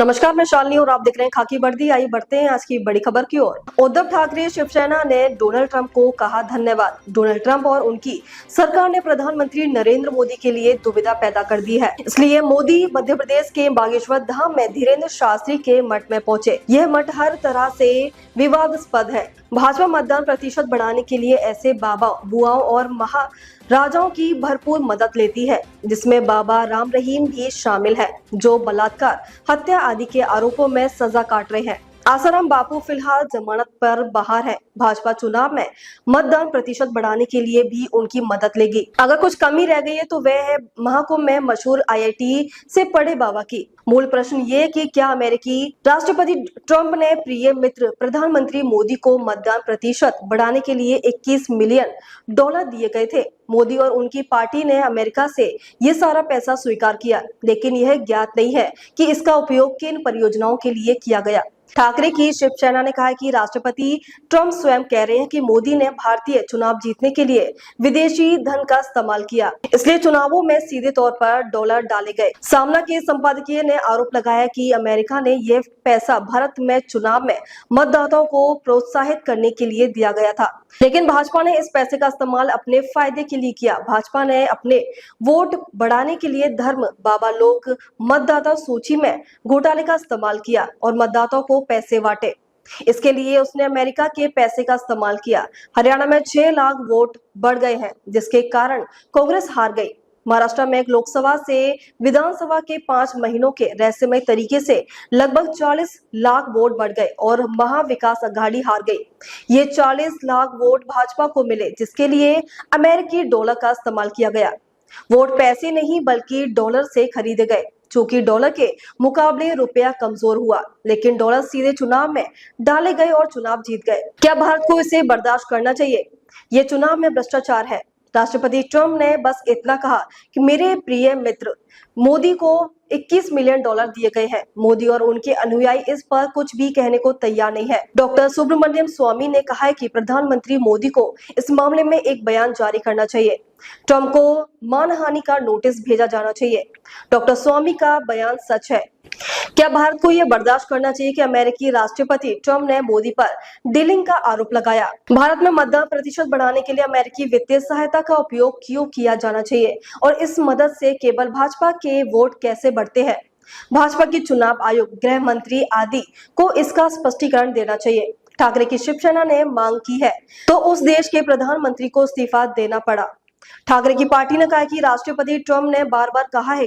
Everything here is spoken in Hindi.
नमस्कार, मैं शालिनी और आप देख रहे हैं खाकी वर्दी। आइए बढ़ते हैं आज की बड़ी खबर की ओर। उद्धव ठाकरे शिवसेना ने डोनाल्ड ट्रंप को कहा धन्यवाद। डोनाल्ड ट्रंप और उनकी सरकार ने प्रधानमंत्री नरेंद्र मोदी के लिए दुविधा पैदा कर दी है, इसलिए मोदी मध्य प्रदेश के बागेश्वर धाम में धीरेन्द्र शास्त्री के मठ में पहुंचे। यह मठ हर तरह से विवादास्पद है। भाजपा मतदान प्रतिशत बढ़ाने के लिए ऐसे बाबा, बुआओं और महाराजाओं की भरपूर मदद लेती है, जिसमें बाबा राम रहीम भी शामिल है, जो बलात्कार, हत्या आदि के आरोपों में सजा काट रहे हैं। आसाराम बापू फिलहाल जमानत पर बाहर है। भाजपा चुनाव में मतदान प्रतिशत बढ़ाने के लिए भी उनकी मदद लेगी। अगर कुछ कमी रह गई है तो वह है महाकुंभ में मशहूर IIT से पढ़े बाबा की। मूल प्रश्न ये कि क्या अमेरिकी राष्ट्रपति ट्रंप ने प्रिय मित्र प्रधानमंत्री मोदी को मतदान प्रतिशत बढ़ाने के लिए $21 मिलियन दिए गए थे। मोदी और उनकी पार्टी ने अमेरिका से ये सारा पैसा स्वीकार किया, लेकिन यह ज्ञात नहीं है कि इसका उपयोग किन परियोजनाओं के लिए किया गया। ठाकरे की शिवसेना ने कहा कि राष्ट्रपति ट्रंप स्वयं कह रहे हैं कि मोदी ने भारतीय चुनाव जीतने के लिए विदेशी धन का इस्तेमाल किया, इसलिए चुनावों में सीधे तौर पर डॉलर डाले गए। सामना के संपादकीय ने आरोप लगाया कि अमेरिका ने यह पैसा भारत में चुनाव में मतदाताओं को प्रोत्साहित करने के लिए दिया गया था, लेकिन भाजपा ने इस पैसे का इस्तेमाल अपने फायदे के लिए किया। भाजपा ने अपने वोट बढ़ाने के लिए धर्म, बाबा लोग मतदाता सूची में घोटाले का इस्तेमाल किया और मतदाताओं को पैसे बांटे। इसके लिए उसने अमेरिका के पैसे का इस्तेमाल किया। हरियाणा में 6 लाख वोट बढ़ गए हैं, जिसके कारण कांग्रेस हार गई। महाराष्ट्र में लोकसभा से विधानसभा के 5 महीनों के रहस्यमय तरीके से लगभग 40 लाख वोट बढ़ गए और महाविकास अघाड़ी हार गई। ये 40 लाख वोट भाजपा को मिले, जिसके लिए अमेरिकी डॉलर का इस्तेमाल किया गया। वोट पैसे नहीं बल्कि डॉलर से खरीदे गए। चूंकि डॉलर के मुकाबले रुपया कमजोर हुआ, लेकिन डॉलर सीधे चुनाव में डाले गए और चुनाव जीत गए। क्या भारत को इसे बर्दाश्त करना चाहिए? ये चुनाव में भ्रष्टाचार है। राष्ट्रपति ट्रंप ने बस इतना कहा कि मेरे प्रिय मित्र मोदी को $21 मिलियन दिए गए हैं। मोदी और उनके अनुयायी इस पर कुछ भी कहने को तैयार नहीं है। डॉक्टर सुब्रमण्यम स्वामी ने कहा है कि प्रधानमंत्री मोदी को इस मामले में एक बयान जारी करना चाहिए। ट्रंप को मानहानि का नोटिस भेजा जाना चाहिए। डॉक्टर स्वामी का बयान सच है। क्या भारत को यह बर्दाश्त करना चाहिए कि अमेरिकी राष्ट्रपति ट्रंप ने मोदी पर डीलिंग का आरोप लगाया? भारत में मतदान प्रतिशत बढ़ाने के लिए अमेरिकी वित्तीय सहायता का उपयोग क्यों किया जाना चाहिए और इस मदद से केवल भाजपा के वोट कैसे बढ़ते हैं? भाजपा की चुनाव आयोग, गृह मंत्री आदि को इसका स्पष्टीकरण देना चाहिए। ठाकरे की शिवसेना ने मांग की है तो उस देश के प्रधानमंत्री को इस्तीफा देना पड़ा। ठाकरे की पार्टी ने कहा कि राष्ट्रपति ट्रंप ने बार बार कहा है